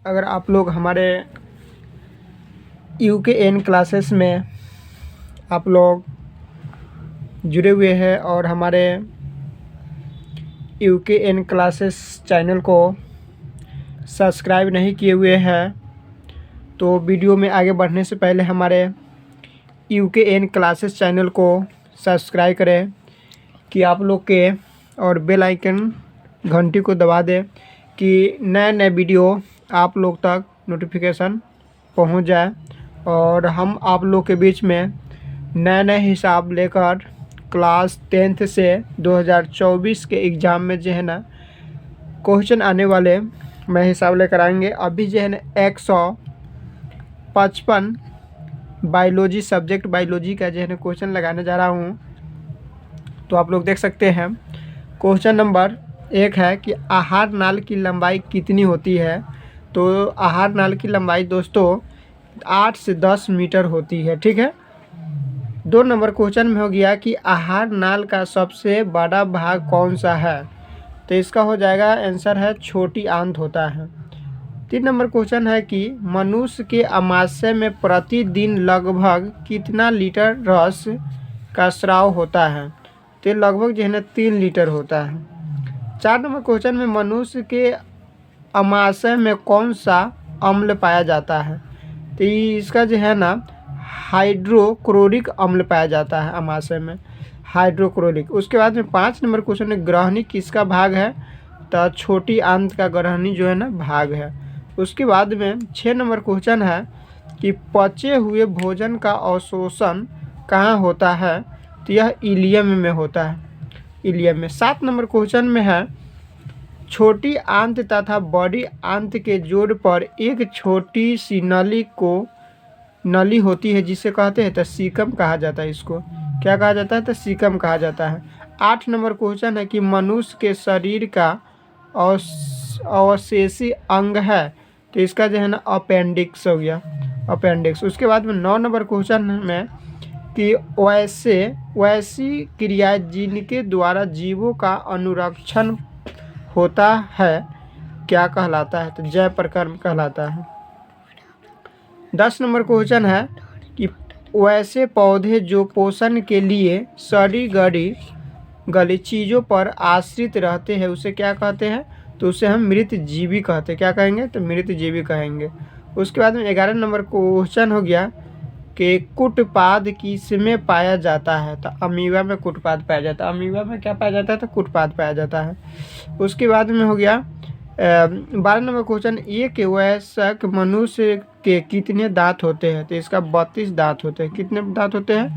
अगर आप लोग हमारे UKN क्लासेस में आप लोग जुड़े हुए हैं और हमारे UKN क्लासेस चैनल को सब्सक्राइब नहीं किए हुए हैं तो वीडियो में आगे बढ़ने से पहले हमारे UKN क्लासेस चैनल को सब्सक्राइब करें कि आप लोग के और बेल आइकन घंटी को दबा दें कि नए नए वीडियो आप लोग तक नोटिफिकेशन पहुंच जाए और हम आप लोग के बीच में नए नए हिसाब लेकर क्लास 10th से 2024 के एग्ज़ाम में जो है ना क्वेश्चन आने वाले मैं हिसाब लेकर आएंगे। अभी जो है ना 155 बायोलॉजी सब्जेक्ट बायोलॉजी का जो है ना क्वेश्चन लगाने जा रहा हूँ। तो आप लोग देख सकते हैं क्वेश्चन नंबर 1 है कि आहार नाल की लंबाई कितनी होती है। तो आहार नाल की लंबाई दोस्तों 8 से 10 मीटर होती है, ठीक है। 2 नंबर क्वेश्चन में हो गया कि आहार नाल का सबसे बड़ा भाग कौन सा है। तो इसका हो जाएगा आंसर है छोटी आंत होता है। 3 नंबर क्वेश्चन है कि मनुष्य के आमाशय में प्रतिदिन लगभग कितना लीटर रस का स्राव होता है। तो लगभग जो है ना 3 लीटर होता है। 4 नंबर क्वेश्चन में मनुष्य के आमाशय में कौन सा अम्ल पाया जाता है। तो इसका जो है ना हाइड्रोक्लोरिक अम्ल पाया जाता है आमाशय में, हाइड्रोक्लोरिक। उसके बाद में 5 नंबर क्वेश्चन में ग्रहणी किसका भाग है। तो छोटी आंत का ग्रहणी जो है ना भाग है। उसके बाद में 6 नंबर क्वेश्चन है कि पचे हुए भोजन का अवशोषण कहाँ होता है। तो यह इलियम में होता है, इलियम में। 7 नंबर क्वेश्चन में है छोटी आंत तथा बड़ी आंत के जोड़ पर एक छोटी सी नली होती है जिसे कहते हैं तो सीकम कहा जाता है। इसको क्या कहा जाता है, तो सीकम कहा जाता है। 8 नंबर क्वेश्चन है कि मनुष्य के शरीर का अवशेषी अंग है। तो इसका जो है ना अपेंडिक्स हो गया, अपेंडिक्स। उसके बाद में 9 नंबर क्वेश्चन में कि वैसी क्रियाएं जिनके द्वारा जीवों का अनुरक्षण होता है क्या कहलाता है। तो जय प्रकर्म कहलाता है। 10 नंबर क्वेश्चन है कि वैसे पौधे जो पोषण के लिए सड़ी गली चीज़ों पर आश्रित रहते हैं उसे क्या कहते हैं। तो उसे हम मृत जीवी कहते हैं। क्या कहेंगे, तो मृत जीवी कहेंगे। उसके बाद में 11 नंबर क्वेश्चन हो गया कि कुटपाद किसमें पाया जाता है। तो अमीबा में कुटपाद पाया जाता है। अमीबा में क्या पाया जाता है, तो कुटपाद पाया जाता है। उसके बाद में हो गया 12 नंबर क्वेश्चन, एक वयस्क मनुष्य के कितने दांत होते हैं। तो इसका 32 दांत होते हैं। कितने दांत होते हैं,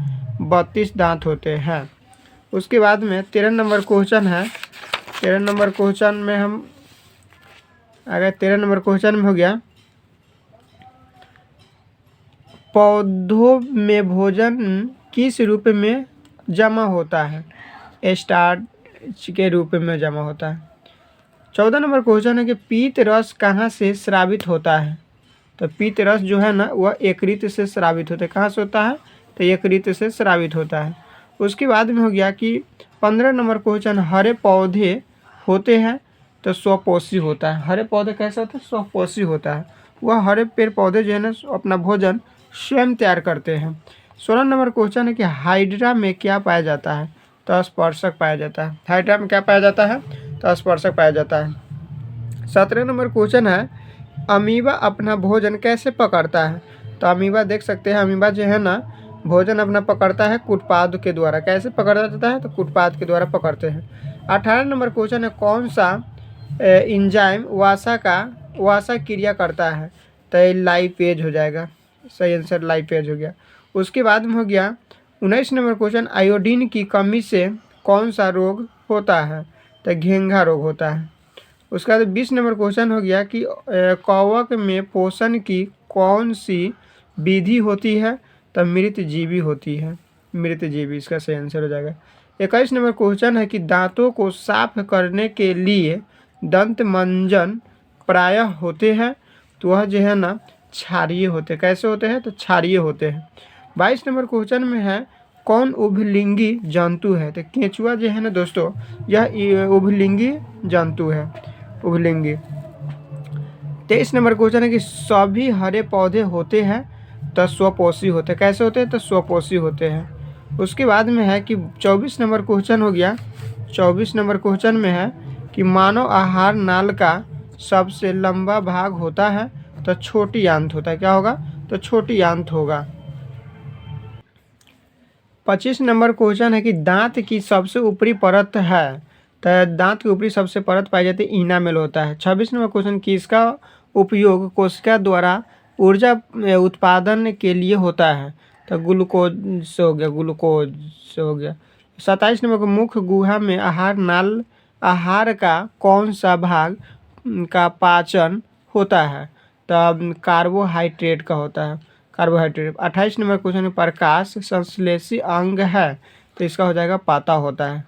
32 दांत होते हैं। उसके बाद में 13 नंबर क्वेश्चन है। 13 नंबर क्वेश्चन में हम अगर 13 नंबर क्वेश्चन में हो गया पौधों में भोजन किस रूप में जमा होता है। स्टार्च के रूप में जमा होता है। 14 नंबर क्वेश्चन है कि पीत रस कहाँ से स्रावित होता है। तो पीत रस जो है ना वह यकृत से स्रावित होता है। कहाँ से होता है, तो यकृत से स्रावित होता है। उसके बाद में हो गया कि 15 नंबर क्वेश्चन, हरे पौधे होते हैं तो स्वपोषी होता है। हरे पौधे कैसे होते हैं, स्वपोषी होता है। वह हरे पेड़ पौधे जो है ना अपना भोजन स्वयं तैयार करते हैं। 16 नंबर क्वेश्चन है कि हाइड्रा में क्या पाया जाता है। तो स्पर्शक पाया जाता है। हाइड्रा में क्या पाया जाता है, तो स्पर्शक पाया जाता है। 17 नंबर क्वेश्चन है अमीबा अपना भोजन कैसे पकड़ता है। तो अमीबा देख सकते हैं, अमीबा जो है ना भोजन अपना पकड़ता है कुटपाद के द्वारा। कैसे पकड़ा जाता है, तो कुटपाद के द्वारा पकड़ते हैं। 18 नंबर क्वेश्चन है कौन सा एंजाइम वसा क्रिया करता है। तो लाइपेज हो जाएगा, सही आंसर लाइपेज हो गया। उसके बाद में हो गया 19 नंबर क्वेश्चन, आयोडीन की कमी से कौन सा रोग होता है। तो घेंघा रोग होता है। उसके बाद 20 नंबर क्वेश्चन हो गया कि कवक में पोषण की कौन सी विधि होती है। तो मृत जीवी होती है, मृत जीवी इसका सही आंसर हो जाएगा। 21 नंबर क्वेश्चन है कि दांतों को साफ करने के लिए दंत मंजन प्रायः होते हैं। तो वह जो है ना क्षारीय होते हैं। कैसे होते हैं, तो क्षारीय होते हैं। 22 नंबर क्वेश्चन में है कौन उभलिंगी जंतु है। तो केंचुआ जो है ना दोस्तों यह उभलिंगी जंतु है, उभलिंगी। 23 नंबर क्वेश्चन है कि सभी हरे पौधे होते हैं तो स्वपोषी होते हैं। कैसे होते हैं? तो स्वपोषी होते हैं। उसके बाद में है कि 24 नंबर क्वेश्चन हो गया। 24 नंबर क्वेश्चन में है कि मानव आहार नाल का सबसे लंबा भाग होता है तो छोटी आंत होता है। क्या होगा? तो छोटी आंत होगा। 25 नंबर क्वेश्चन है कि दांत की सबसे ऊपरी परत है तो दांत की ऊपरी सबसे परत पाई जाती है इनामेल होता है। 26 नंबर क्वेश्चन कि इसका उपयोग कोशिका द्वारा ऊर्जा उत्पादन के लिए होता है तो ग्लूकोज से हो गया, ग्लूकोज से हो गया। 27 नंबर को मुख्य गुहा में आहार नाल आहार का कौन सा भाग का पाचन होता है? तो कार्बोहाइड्रेट का होता है, कार्बोहाइड्रेट। 28 नंबर क्वेश्चन में प्रकाश संश्लेषी अंग है तो इसका हो जाएगा पाता होता है।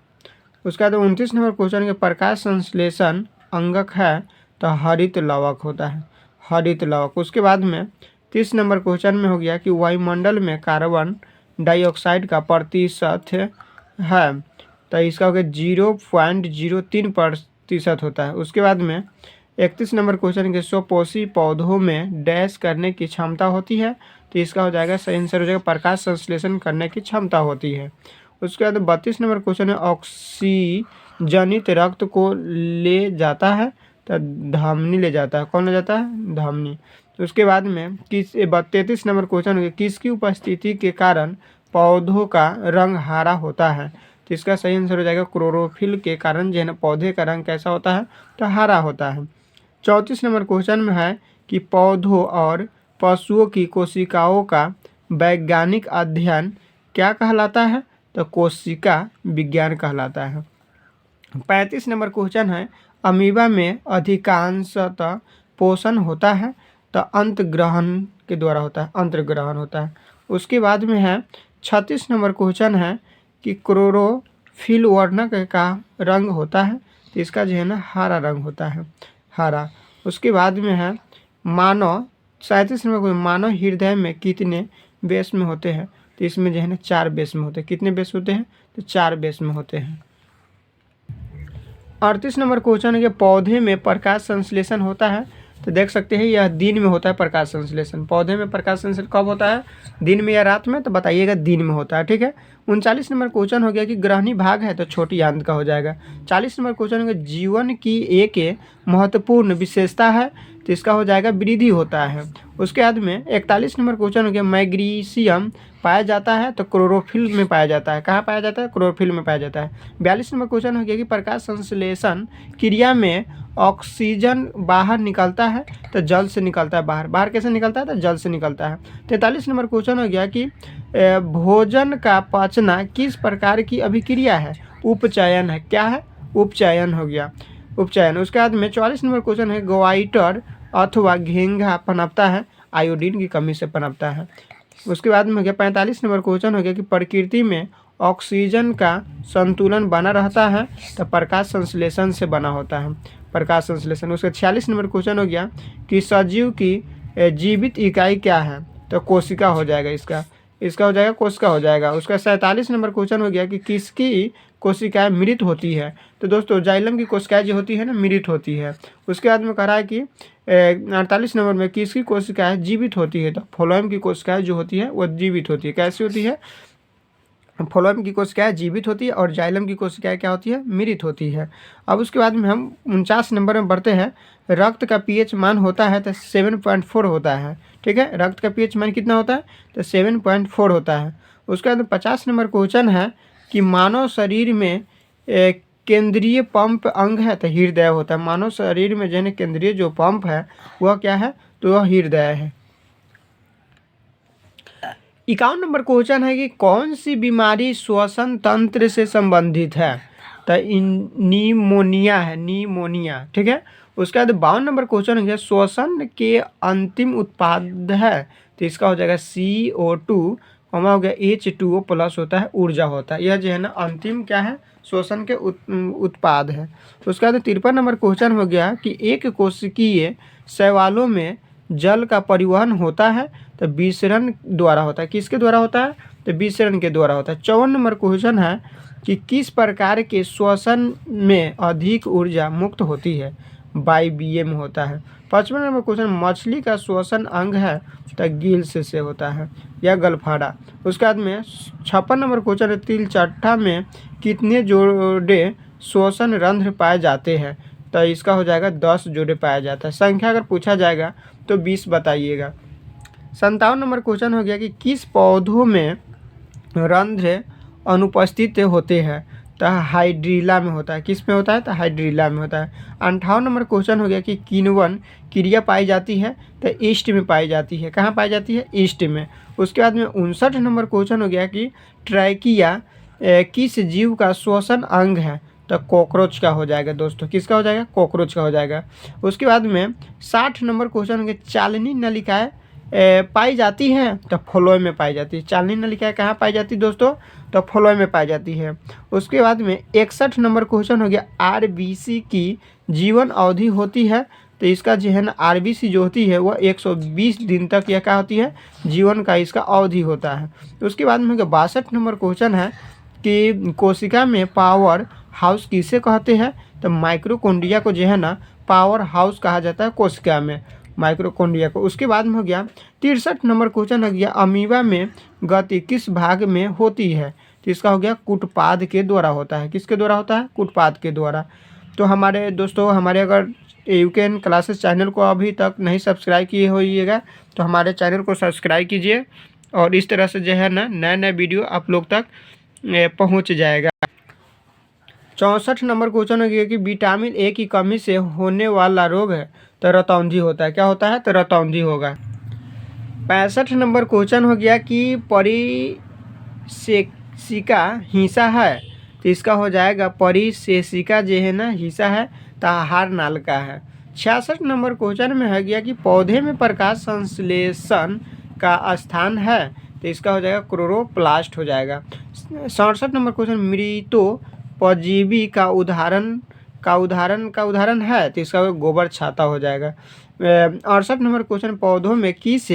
उसके बाद 29 नंबर क्वेश्चन के प्रकाश संश्लेषण अंगक है तो हरित लवक होता है, हरित लवक। उसके बाद में 30 नंबर क्वेश्चन में हो गया कि वायुमंडल में कार्बन डाइऑक्साइड का प्रतिशत है तो इसका हो गया 0.03% होता है। उसके बाद में 31 नंबर क्वेश्चन के स्वपोषी पौधों में डैश करने की क्षमता होती है तो इसका हो जाएगा सही आंसर हो जाएगा प्रकाश संश्लेषण करने की क्षमता होती है। उसके बाद 32 नंबर क्वेश्चन है ऑक्सीजनित रक्त को ले जाता है तो धमनी ले जाता है। कौन ले जाता है? धमनी। तो उसके बाद में 33 नंबर क्वेश्चन है किसकी उपस्थिति के कारण पौधों का रंग हरा होता है तो इसका सही आंसर हो जाएगा क्लोरोफिल के कारण जो है ना पौधे का रंग कैसा होता है? तो हरा होता है। 34 नंबर क्वेश्चन में है कि पौधों और पशुओं की कोशिकाओं का वैज्ञानिक अध्ययन क्या कहलाता है? तो कोशिका विज्ञान कहलाता है। 35 नंबर क्वेश्चन है अमीबा में अधिकांशतः पोषण होता है तो अंतर्ग्रहण के द्वारा होता है, अंतर्ग्रहण होता है। उसके बाद में है 36 नंबर क्वेश्चन है कि क्लोरोफिल वर्णक का रंग होता है तो इसका जो है ना हरा रंग होता है, हरा। उसके बाद में है मानव 37 नंबर मानव हृदय में कितने बेस में होते हैं तो इसमें जो है ना 4 बेस में होते हैं। कितने बेस होते हैं? तो 4 बेस में होते हैं। 38 नंबर क्वेश्चन है कि पौधे में प्रकाश संश्लेषण होता है तो देख सकते हैं यह दिन में होता है प्रकाश संश्लेषण। पौधे में प्रकाश संश्लेषण कब होता है? दिन में या रात में? तो बताइएगा दिन में होता है, ठीक है। 39 नंबर क्वेश्चन हो गया कि ग्रहणी भाग है तो छोटी आंत का हो जाएगा। 40 नंबर क्वेश्चन है जीवन की एक महत्वपूर्ण विशेषता है तो इसका हो जाएगा वृद्धि होता है। उसके बाद में 41 नंबर क्वेश्चन हो गया मैग्नीशियम पाया जाता है तो क्लोरोफिल में पाया जाता है। कहाँ पाया जाता है? क्लोरोफिल में पाया जाता है। 42 नंबर क्वेश्चन हो गया कि प्रकाश संश्लेषण क्रिया में ऑक्सीजन बाहर निकलता है तो जल से निकलता है। बाहर बाहर कैसे निकलता है? तो जल से निकलता है। 43 नंबर क्वेश्चन हो गया कि भोजन का पचना किस प्रकार की अभिक्रिया है? उपचयन है। क्या है? उपचयन हो गया, उपचयन। उसके बाद में 44 नंबर क्वेश्चन है गोइटर अथवा घेंघा पनपता है आयोडीन की कमी से पनपता है। उसके बाद में हो गया 45 नंबर क्वेश्चन हो गया कि प्रकृति में ऑक्सीजन का संतुलन बना रहता है तो प्रकाश संश्लेषण से बना होता है, प्रकाश संश्लेषण। उसका 46 नंबर क्वेश्चन हो गया कि सजीव की जीवित इकाई क्या है? तो कोशिका हो जाएगा, इसका हो जाएगा कोशिका हो जाएगा। उसका 47 नंबर क्वेश्चन हो गया कि किसकी कोशिकाएं मृत होती है? तो दोस्तों जाइलम की कोशिकाएं जो होती है ना मृत होती है। उसके बाद में कह रहा है कि 48 नंबर में किसकी कोशिकाएं जीवित होती है? तो फ्लोएम की कोशिकाएं जो होती है वो जीवित होती है। कैसी होती है? फ्लोएम की कोशिकाएं जीवित होती है और जाइलम की कोशिकाएं क्या होती है? मृत होती है। अब उसके बाद में हम 49 नंबर में बढ़ते हैं। रक्त का पीएच मान होता है तो 7.4 होता है, ठीक है। रक्त का पीएच मान कितना होता है? तो 7.4 होता है। उसके बाद 50 नंबर क्वेश्चन है कि मानव शरीर में केंद्रीय पंप अंग है तो हृदय होता है। मानव शरीर में जो है केंद्रीय जो पंप है वह क्या है? तो वह हृदय है। 51 नंबर क्वेश्चन है कि कौन सी बीमारी श्वसन तंत्र से संबंधित है? तो निमोनिया है, निमोनिया, ठीक है। उसके बाद 52 नंबर क्वेश्चन है श्वसन के अंतिम उत्पाद है तो इसका हो जाएगा CO2 हो गया H2O प्लस होता है, ऊर्जा होता है। यह जो है ना अंतिम क्या है? श्वसन के उत्पाद है। उसके बाद 53 नंबर क्वेश्चन हो गया कि एक कोशिकीय शैवालों में जल का परिवहन होता है तो विसरण द्वारा होता है। किसके द्वारा होता है? तो विसरण के द्वारा होता है। 54 नंबर क्वेश्चन है कि किस प्रकार के श्वसन में अधिक ऊर्जा मुक्त होती है? वायवीय में होता है। 55 नंबर क्वेश्चन, मछली का श्वसन अंग है तो गिल्स से होता है या गलफाड़ा। उसके बाद में 56 नंबर क्वेश्चन है, तिलचट्टा में कितने जोड़े श्वसन रंध्र पाए जाते हैं? तो इसका हो जाएगा 10 जोड़े पाया जाता है। संख्या अगर पूछा जाएगा तो 20 बताइएगा। 57 नंबर क्वेश्चन हो गया कि किस पौधों में रंध्र अनुपस्थित होते हैं? तो हाइड्रीला में होता है। किस में होता है? तो हाइड्रीला में होता है। 58 नंबर क्वेश्चन हो गया कि किण्वन क्रिया पाई जाती है? तो ईस्ट में पाई जाती है। कहाँ पाई जाती है? ईस्ट में। उसके बाद में 59 नंबर क्वेश्चन हो गया कि ट्रैकिया किस जीव का श्वसन अंग है? तो कॉकरोच का हो जाएगा दोस्तों। किसका हो जाएगा? कॉकरोच का हो जाएगा। उसके बाद में 60 नंबर क्वेश्चन हो गया, चालनी नलिकाएं पाई जाती है? तो फ्लोएम में पाई जाती है। चालनी नलिकाएं कहाँ पाई जाती है दोस्तों? तो फ्लोएम में पाई जाती है। उसके बाद में 61 नंबर क्वेश्चन हो गया, आरबीसी की जीवन अवधि होती है? तो इसका जो है ना आरबीसी जो होती है वह 120 दिन तक यह क्या होती है? जीवन का इसका अवधि होता है। उसके बाद में हो गया 62 नंबर क्वेश्चन है कि कोशिका में पावर हाउस किसे कहते हैं? तो माइक्रोकोन्ड्रिया को जो है ना पावर हाउस कहा जाता है कोशिका में, माइक्रोकोन्ड्रिया को। उसके बाद में हो गया 63 नंबर क्वेश्चन हो गया, अमीबा में गति किस भाग में होती है? तो इसका हो गया कूटपाद के द्वारा होता है। किसके द्वारा होता है? कूटपाद के द्वारा। तो हमारे दोस्तों, हमारे अगर यूकेन क्लासेस चैनल को अभी तक नहीं सब्सक्राइब किए होइएगा तो हमारे चैनल को सब्सक्राइब कीजिए और इस तरह से जो है ना नए नए वीडियो आप लोग तक पहुंच जाएगा। 64 नंबर क्वेश्चन हो गया कि विटामिन ए की कमी से होने वाला रोग है? तो रतौंधी होता है। क्या होता है? तो रतौंधी होगा। 65 नंबर क्वेश्चन हो गया कि परिशेषिका हिस्सा है? तो इसका हो जाएगा परिशेषिका जो है ना हिस्सा है तो आहार नाल का है। 66 नंबर क्वेश्चन में है गया कि पौधे में प्रकाश संश्लेषण का स्थान है? तो इसका हो जाएगा क्लोरोप्लास्ट हो जाएगा। 67 नंबर क्वेश्चन, मृतोपजीवी का उदाहरण है? तो इसका गोबर छाता हो जाएगा। 68 नंबर क्वेश्चन, पौधों में किस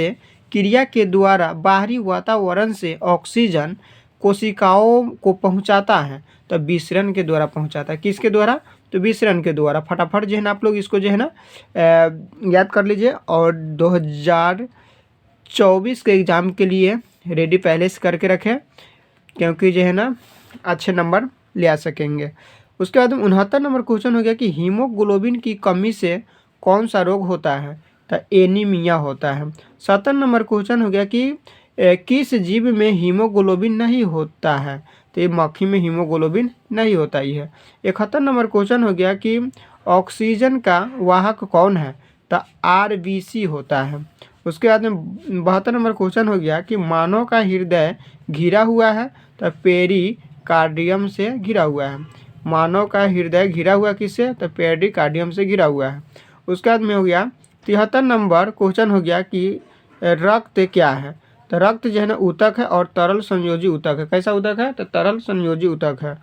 क्रिया के द्वारा बाहरी वातावरण से ऑक्सीजन कोशिकाओं को पहुंचाता है? तो विसरण के द्वारा पहुंचाता है। किसके द्वारा? तो विसरण के द्वारा। फटाफट जो है ना आप लोग इसको जो है ना याद कर लीजिए और 2024 के एग्ज़ाम के लिए रेडी पहले से करके रखें क्योंकि जो है ना अच्छे नंबर ले आ सकेंगे। उसके बाद 69 नंबर क्वेश्चन हो गया कि हीमोग्लोबिन की कमी से कौन सा रोग होता है? तो एनीमिया होता है। 70 नंबर क्वेश्चन हो गया कि किस जीव में हीमोग्लोबिन नहीं होता है? तो ये मक्खी में हीमोग्लोबिन नहीं होता ही है। 71 नंबर क्वेश्चन हो गया कि ऑक्सीजन का वाहक कौन है? तो आरबीसी होता है। उसके बाद में 72 नंबर क्वेश्चन हो गया कि मानव का हृदय घिरा हुआ है? तो पेरिकार्डियम से घिरा हुआ है। मानव का हृदय घिरा हुआ किससे? तो पेरिकार्डियम से घिरा हुआ है। उसके बाद में हो गया 73 नंबर क्वेश्चन हो गया कि रक्त क्या है? तो रक्त जो है ना ऊतक है और तरल संयोजी ऊतक है। कैसा ऊतक है? तो तरल संयोजी ऊतक है।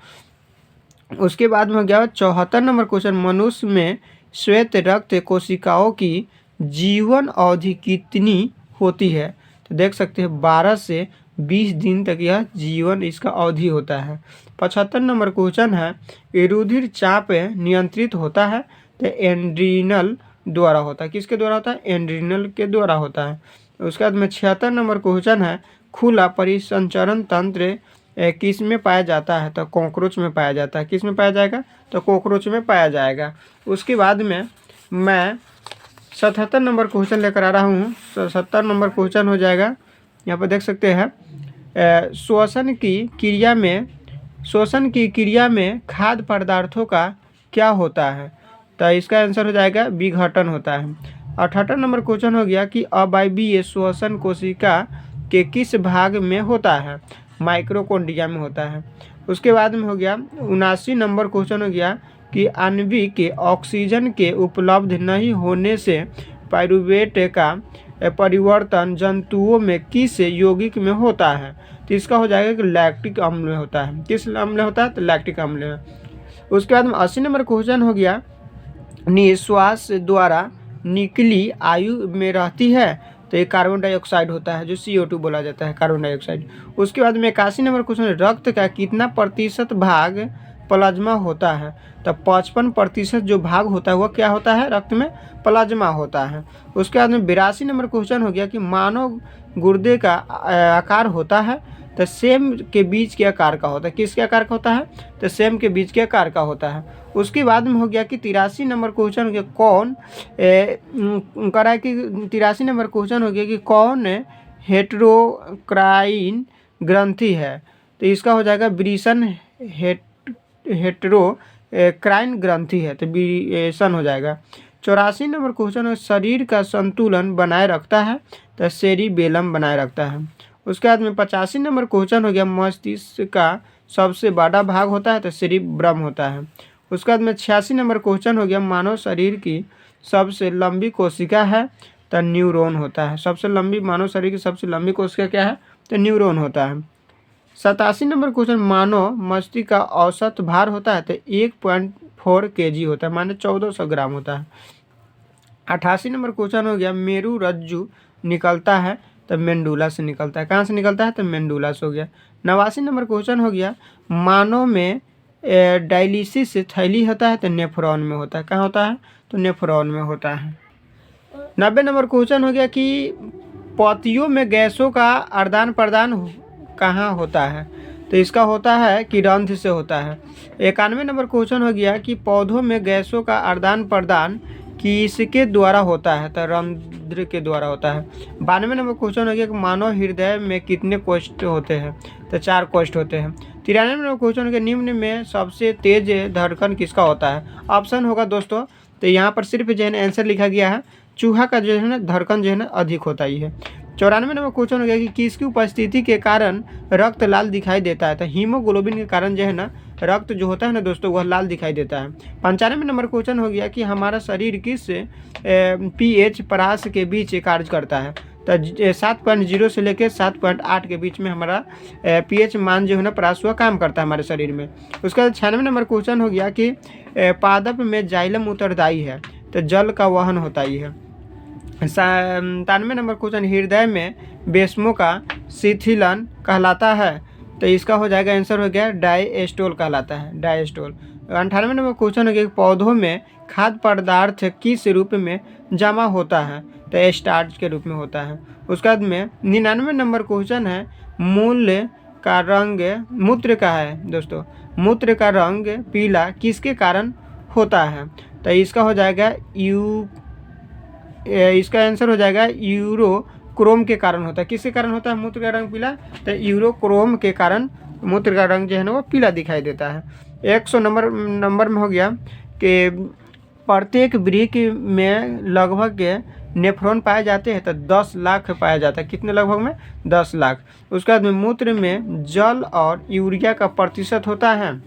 उसके बाद में हो गया 74 नंबर क्वेश्चन, मनुष्य में श्वेत रक्त कोशिकाओं की जीवन अवधि कितनी होती है? तो देख सकते हैं 12 से 20 दिन तक यह जीवन इसका अवधि होता है। 75 नंबर क्वेश्चन है, रुधिर चाप नियंत्रित होता है? तो एड्रीनल द्वारा होता है। किसके द्वारा होता है? एड्रीनल के द्वारा होता है। उसके बाद में 76 नंबर क्वेश्चन है, खुला परिसंचरण तंत्र किस में पाया जाता है? तो कॉकरोच में पाया जाता है। किस में पाया जाएगा? तो कॉकरोच में पाया जाएगा। उसके बाद में मैं 77 नंबर क्वेश्चन लेकर आ रहा हूँ। 77 नंबर क्वेश्चन हो जाएगा, यहाँ पर देख सकते हैं, श्वसन की क्रिया में खाद्य पदार्थों का क्या होता है? तो इसका आंसर हो जाएगा विघटन होता है। 78 नंबर क्वेश्चन हो गया कि अवायवीय श्वसन कोशिका के किस भाग में होता है? माइक्रोकोन्ड्रिया में होता है। उसके बाद में हो गया 79 नंबर क्वेश्चन हो गया कि आणविक ऑक्सीजन के उपलब्ध नहीं होने से पाइरूवेट का परिवर्तन जंतुओं में किस यौगिक में होता है? तो इसका हो जाएगा कि लैक्टिक अम्ल में होता है। किस अम्ल में होता है? तो लैक्टिक अम्ल में। उसके बाद में 80 नंबर क्वेश्चन हो गया, निश्वास द्वारा निकली आयु में रहती है? तो ये कार्बन डाइऑक्साइड होता है जो CO2 बोला जाता है, कार्बन डाइऑक्साइड। उसके बाद में 81 नंबर क्वेश्चन, रक्त का कितना प्रतिशत भाग प्लाज्मा होता है। तो 55% जो भाग होता है वह क्या होता है, रक्त में प्लाज्मा होता है। उसके बाद में 82 नंबर क्वेश्चन हो गया कि मानव गुर्दे का आकार होता है तो सेम के बीच के आकार का होता है। किसके आकार का होता है, तो सेम के बीच के आकार का होता है। उसके बाद में हो गया कि 83 नंबर क्वेश्चन हो गया कौन कह रहा है कि 83 नंबर क्वेश्चन हो गया कि कौन हेटेरोक्राइन ग्रंथि है। तो इसका हो जाएगा ब्रिसन हेटेरोक्राइन ग्रंथि है, तो ब्रिसन हो जाएगा। 84 नंबर क्वेश्चन है शरीर का संतुलन बनाए रखता है, तो सेरिबेलम बनाए रखता है। उसके बाद में 85 नंबर क्वेश्चन हो गया मस्तिष्क का सबसे बड़ा भाग होता है, तो सेरिब्रम होता है। उसके बाद में 86 नंबर क्वेश्चन हो गया मानव शरीर की सबसे लंबी कोशिका है, तो न्यूरॉन होता है। सबसे लंबी मानव शरीर की सबसे लंबी कोशिका क्या है, तो न्यूरॉन होता है। 87 नंबर क्वेश्चन मानव मस्तिष्क का औसत भार होता है, तो 1.4 kg होता है, माने 1400 ग्राम होता है। 88 नंबर क्वेश्चन हो गया मेरु रज्जु निकलता है, तो मेंडुला से निकलता है। कहाँ से निकलता है, तो मेंडुला से हो गया। 89 नंबर क्वेश्चन हो गया मानव में डायलिसिस थैली होता है, तो नेफ्रॉन में होता है। कहाँ होता है, तो नेफ्रॉन में होता है। 90 नंबर क्वेश्चन हो गया कि पौतियों में गैसों का आदान प्रदान कहाँ होता है, तो इसका होता है कि रंध्र से होता है। 91 नंबर क्वेश्चन हो गया कि पौधों में गैसों का आदान प्रदान किसके द्वारा होता है, तो रंध्र के द्वारा होता है। 92 नंबर क्वेश्चन हो गया कि मानव हृदय में कितने कोष्ठ होते हैं, तो 4 कोष्ठ होते हैं। 93 नंबर क्वेश्चन हो गया निम्न में सबसे तेज धड़कन किसका होता है। ऑप्शन होगा दोस्तों, तो यहाँ पर सिर्फ जो है ना आंसर लिखा गया है, चूहा का जो है ना धड़कन जो है ना अधिक होता ही है। 94 नंबर क्वेश्चन हो गया कि किसकी उपस्थिति के कारण रक्त लाल दिखाई देता है, तो हीमोग्लोबिन के कारण जो है ना रक्त जो होता है ना दोस्तों वह लाल दिखाई देता है। 95 नंबर क्वेश्चन हो गया कि हमारा शरीर किस pH परास के बीच कार्य करता है, तो 7.0 से लेकर 7.8 के बीच में हमारा pH मान जो है ना परास हुआ काम करता है हमारे शरीर में। उसके बाद 96 नंबर क्वेश्चन हो गया कि पादप में जाइलम उत्तरदायी है, तो जल का वहन होता ही है। 97 नंबर क्वेश्चन हृदय में बेस्मों का शिथिलन कहलाता है, तो इसका हो जाएगा आंसर हो गया डायस्टोल कहलाता है, डायस्टोल। 98 नंबर क्वेश्चन हो गया पौधों में खाद्य पदार्थ किस रूप में जमा होता है, तो स्टार्च के रूप में होता है। उसके बाद में 99 नंबर क्वेश्चन है मूल का रंग मूत्र का है दोस्तों, मूत्र का रंग पीला किसके कारण होता है, तो इसका हो जाएगा इसका आंसर हो जाएगा यूरोक्रोम के कारण होता है। किसके कारण होता है मूत्र का रंग पीला, तो यूरोक्रोम के कारण मूत्र का रंग जो है ना वो पीला दिखाई देता है। 100 नंबर में हो गया कि प्रत्येक वृक्क में लगभग नेफ्रॉन पाए जाते हैं, तो 10 लाख पाया जाता है। कितने लगभग में, 10 लाख। उसके बाद में मूत्र में जल और यूरिया का प्रतिशत होता है,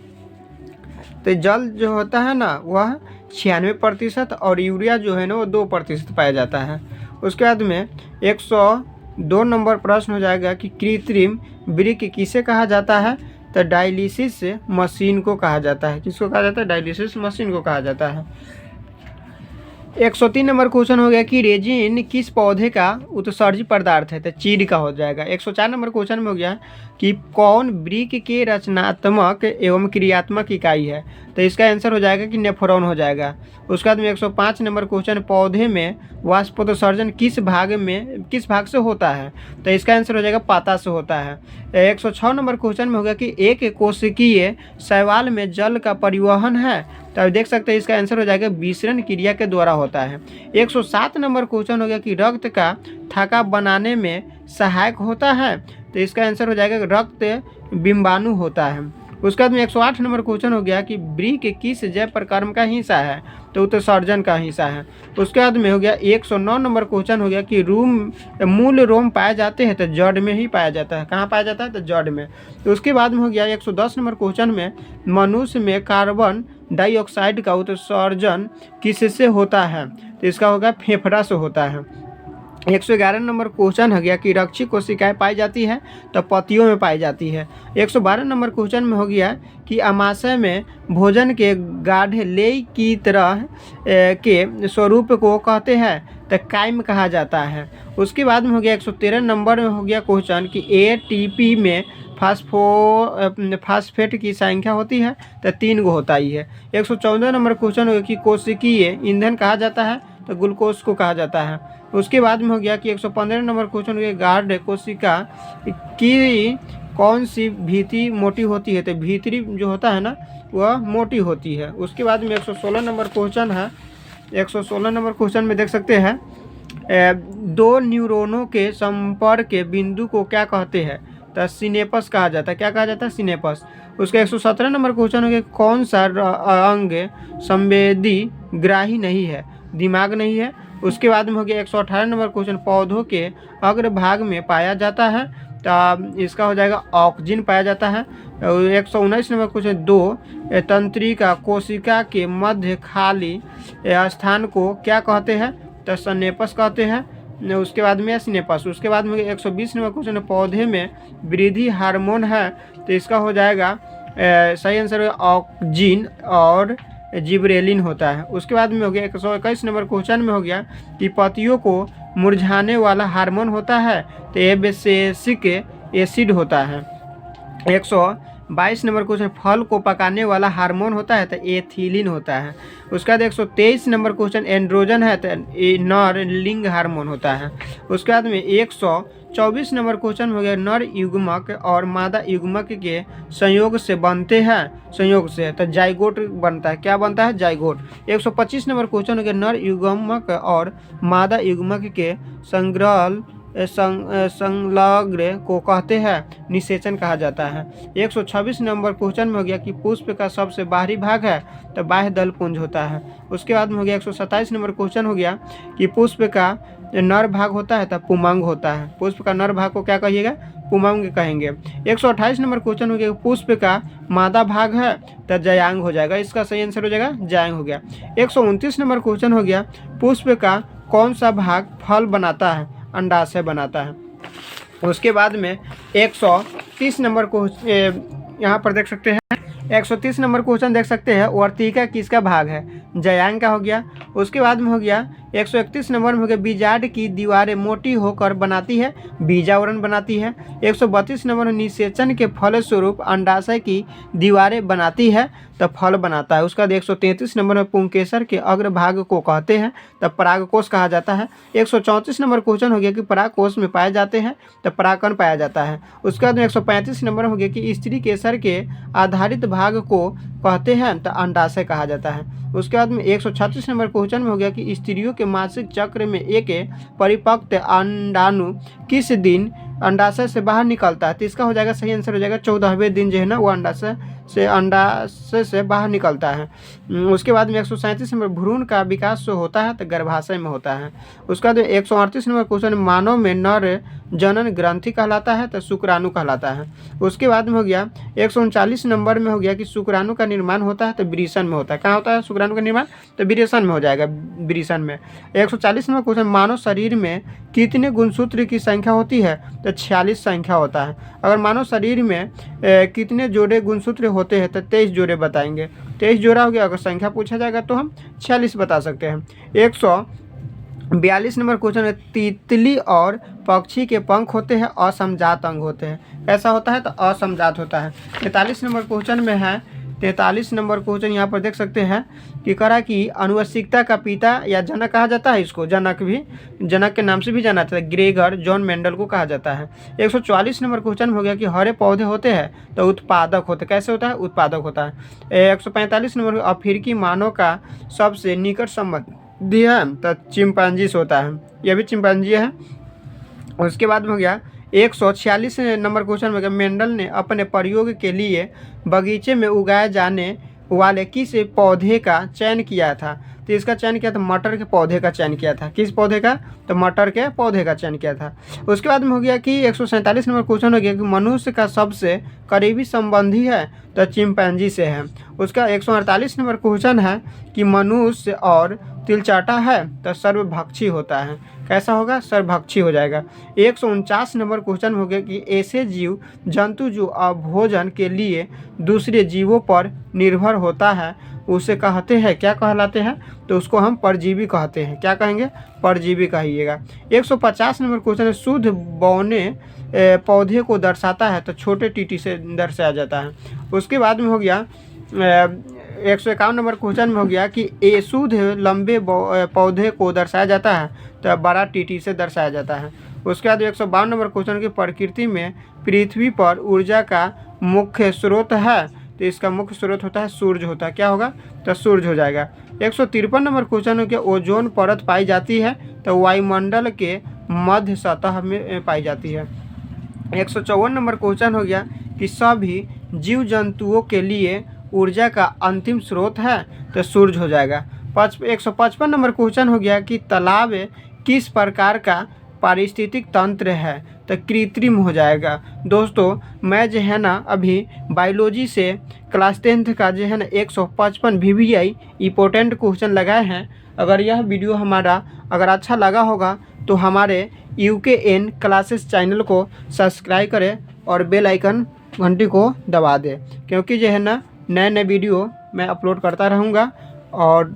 तो जल जो होता है ना वह 96% और यूरिया जो है ना वो 2% पाया जाता है। उसके बाद में 102 नंबर प्रश्न हो जाएगा कि कृत्रिम वृक्क किसे कहा जाता है, तो डायलिसिस मशीन को कहा जाता है। किसको कहा जाता है, डायलिसिस मशीन को कहा जाता है। 103 नंबर क्वेश्चन हो गया कि रेजिन किस पौधे का उत्सर्जी पदार्थ है, तो चीड़ का हो जाएगा। 104 नंबर क्वेश्चन में हो गया कि कौन वृक्क के रचनात्मक एवं क्रियात्मक इकाई है, तो इसका आंसर हो जाएगा कि नेफ्रॉन हो जाएगा। उसके बाद में 105 नंबर क्वेश्चन पौधे में वाष्पोत्सर्जन किस भाग से होता है, तो इसका आंसर हो जाएगा पाता से होता है। 106 नंबर क्वेश्चन में होगा कि एक कोशिकीय शैवाल में जल का परिवहन है, तो आप देख सकते हैं इसका आंसर हो जाएगा विसरण क्रिया के द्वारा होता है। 107 नंबर क्वेश्चन हो गया कि रक्त का थक्का बनाने में सहायक होता है, तो इसका आंसर हो जाएगा रक्त बिंबाणु होता है। उसके बाद में 108 नंबर क्वेश्चन हो गया कि वृक्क किस जैव प्रक्रम का हिस्सा है, तो उत्सर्जन का हिस्सा है। उसके बाद में हो गया 109 नंबर क्वेश्चन हो गया कि मूल रोम पाए जाते हैं, तो जड़ में ही पाया जाता है। कहाँ पाया जाता है, तो जड़ में। तो उसके बाद में हो गया 110 नंबर क्वेश्चन में मनुष्य में कार्बन डाइऑक्साइड का उत्सर्जन किससे होता है, तो इसका होगा फेफड़ा से होता है। 111 नंबर क्वेश्चन हो गया कि रक्षी कोशिकाएं पाई जाती है, तो पत्तियों में पाई जाती है। 112 नंबर क्वेश्चन में हो गया कि अमाशय में भोजन के गाढ़े लेई की तरह के स्वरूप को कहते हैं, तो काइम कहा जाता है। उसके बाद में हो गया 113 नंबर में हो गया क्वेश्चन कि ATP में फास्फेट की संख्या होती है तो 3 गो होता ही है। 114 नंबर क्वेश्चन हो गया कि कोशिकीय ईंधन कहा जाता है तो ग्लूकोज को कहा जाता है। उसके बाद में हो गया कि 115 नंबर क्वेश्चन हो गया गार्ड कोशिका की कौन सी भीति मोटी होती है, तो भीतरी जो होता है ना वह मोटी होती है। उसके बाद में 116 नंबर क्वेश्चन है। 116 नंबर क्वेश्चन में देख सकते हैं दो न्यूरॉनों के संपर्क के बिंदु को क्या कहते हैं, तो सिनेपस कहा जाता है। क्या कहा जाता है? सिनेपस। उसके 117 नंबर क्वेश्चन हो गया कौन सा अंग संवेदी ग्राही नहीं है, दिमाग नहीं है। उसके बाद में हो गया 118 नंबर क्वेश्चन पौधों के अग्रभाग में पाया जाता है, तो इसका हो जाएगा ऑक्सीजन पाया जाता है। 119 नंबर क्वेश्चन दो तंत्रिका कोशिका के मध्य खाली स्थान को क्या कहते हैं, तो सनेपस कहते हैं। उसके बाद में सिनेपस। उसके बाद में 120 नंबर क्वेश्चन पौधे में वृद्धि हार्मोन है, तो इसका हो जाएगा सही आंसर ऑक्सीन और जिब्रेलिन होता है। उसके बाद में हो गया 121 नंबर क्वेश्चन में हो गया कि पत्तियों को मुरझाने वाला हार्मोन होता है, तो एब्सिसिक एसिड होता है। 122 नंबर क्वेश्चन फल को पकाने वाला हार्मोन होता है, तो एथिलीन होता है। उसके बाद 123 नंबर क्वेश्चन एंड्रोजन है, तो नर लिंग हार्मोन होता है। उसके बाद में 124 नंबर क्वेश्चन हो गया नर युग्मक और मादा युग्मक के संयोग से बनते हैं, संयोग से तो जाइगोट बनता है। क्या बनता है? जाइगोट। 125 नंबर क्वेश्चन हो गया नर युग्मक और मादा युग्मक के संलग्न को कहते हैं निषेचन कहा जाता है। 126 नंबर क्वेश्चन में हो गया कि पुष्प का सबसे बाहरी भाग है, तो बाह्य दल पुंज होता है। उसके बाद में हो गया 127 नंबर क्वेश्चन हो गया कि पुष्प का नर भाग होता है तो पुमंग होता है। पुष्प का नर भाग को क्या कहिएगा? पुमंग कहेंगे। 128 नंबर क्वेश्चन हो गया पुष्प का मादा भाग है तो जयांग हो जाएगा। इसका सही आंसर हो जाएगा जयांग हो गया। 129 नंबर क्वेश्चन हो गया पुष्प का कौन सा भाग फल बनाता है, अंडाशय बनाता है। उसके बाद में 130 नंबर को यहाँ पर देख सकते हैं 130 नंबर क्वेश्चन देख सकते हैं वर्तिका किसका भाग है, जयांग का हो गया। उसके बाद में हो गया 131 नंबर में हो गया बीजाड की दीवारें मोटी होकर बनाती है, बीजावरण बनाती है। 132 नंबर में निषेचन के फलस्वरूप अंडाशय की दीवारें बनाती है तो फल बनाता है। उसका 133 नंबर में पुंकेसर के अग्रभाग को कहते हैं तब परागकोश कहा जाता है। 134 नंबर क्वेश्चन हो गया कि परागकोश में पाए जाते हैं तब परागकण पाया जाता है। उसके बाद में 135 नंबर हो गया कि स्त्री केसर के आधारित भाग को कहते हैं तो अंडाशय कहा जाता है। उसके बाद में 136 नंबर क्वेश्चन में हो गया कि स्त्रियों के मासिक चक्र में एक परिपक्व अंडाणु किस दिन अंडाशय से बाहर निकलता है, तो इसका हो जाएगा सही आंसर हो जाएगा 14वें दिन जो है ना वो अंडाशय से बाहर निकलता है। उसके बाद में 137 नंबर भ्रूण का विकास जो होता है तो गर्भाशय में होता है। उसके बाद 138 नंबर क्वेश्चन मानव में नर जनन ग्रंथि कहलाता है तो शुक्राणु कहलाता है। उसके बाद में हो गया 139 नंबर में हो गया कि शुक्राणु का निर्माण होता है तो वृषण में होता है। कहाँ होता है शुक्राणु का निर्माण? तो वृषण में हो जाएगा, वृषण में। 140 नंबर क्वेश्चन मानव शरीर में कितने गुणसूत्र की संख्या होती है, तो 46 संख्या होता है। अगर मानव शरीर में कितने जोड़े गुणसूत्र होते हैं तो 23 जोड़े बताएंगे। 23 जोड़ा हो गया। अगर संख्या पूछा जाएगा तो हम 46 बता सकते हैं। 142 नंबर क्वेश्चन है तितली और पक्षी के पंख होते हैं असमजात अंग होते हैं। कैसा होता है? तो असमजात होता है। 43 नंबर क्वेश्चन में है 43 नंबर क्वेश्चन यहाँ पर देख सकते हैं कि करा कि आनुवंशिकता का पिता या जनक कहा जाता है, इसको जनक भी, जनक के नाम से भी जाना जाता है, ग्रेगर जॉन मेंडल को कहा जाता है। 144 नंबर क्वेश्चन हो गया कि हरे पौधे होते हैं तो उत्पादक होते, कैसे होता है? उत्पादक होता है। 145 नंबर अफ्रीकी मानव का सबसे निकट संबंधी है तो चिंपांजी से होता है, यह भी चिंपांजी है। उसके बाद में हो गया 146 नंबर क्वेश्चन में मेंडल ने अपने प्रयोग के लिए बगीचे में उगाए जाने वाले किस पौधे का चयन किया था, तो इसका चयन किया था मटर के पौधे का चयन किया था। किस पौधे का? तो मटर के पौधे का चयन किया था। उसके बाद में हो गया कि 147 नंबर क्वेश्चन हो गया कि मनुष्य का सबसे करीबी संबंधी है तो चिंपैंजी से है। उसका 148 नंबर क्वेश्चन है कि मनुष्य और तिलचाटा है तो सर्वभक्षी होता है। कैसा होगा? सर्वभक्षी हो जाएगा। 149 नंबर क्वेश्चन हो गया कि ऐसे जीव जंतु जो भोजन के लिए दूसरे जीवों पर निर्भर होता है उसे कहते हैं, क्या कहलाते हैं, तो उसको हम परजीवी कहते हैं। क्या कहेंगे, परजीवी कहिएगा। 150 नंबर क्वेश्चन है, शुद्ध बौने पौधे को दर्शाता है, तो छोटे टीटी से दर्शाया जाता है। उसके बाद में हो गया 151 नंबर क्वेश्चन में हो गया कि ए शुद्ध लंबे पौधे को दर्शाया जाता है, तो बड़ा टीटी से दर्शाया जाता है। उसके बाद 152 नंबर क्वेश्चन की प्रकृति में पृथ्वी पर ऊर्जा का मुख्य स्रोत है, तो इसका मुख्य स्रोत होता है सूर्य होता है। क्या होगा, तो सूर्य हो जाएगा। 153 नंबर क्वेश्चन के ओजोन परत पाई जाती है, तो वायुमंडल के मध्य सतह में पाई जाती है। 154 नंबर क्वेश्चन हो गया कि सभी जीव जंतुओं के लिए ऊर्जा का अंतिम स्रोत है, तो सूर्य हो जाएगा। 155 नंबर क्वेश्चन हो गया कि तालाब किस प्रकार का पारिस्थितिक तंत्र है, तो कृत्रिम हो जाएगा। दोस्तों मैं जो है ना अभी बायोलॉजी से क्लास 10th का जो है ना 155 VVI इंपॉर्टेंट क्वेश्चन लगाए हैं। अगर यह वीडियो हमारा अगर अच्छा लगा होगा तो हमारे UKN क्लासेस चैनल को सब्सक्राइब करें और बेल आइकन घंटी को दबा दें, क्योंकि जो है ना नए नए वीडियो मैं अपलोड करता रहूँगा। और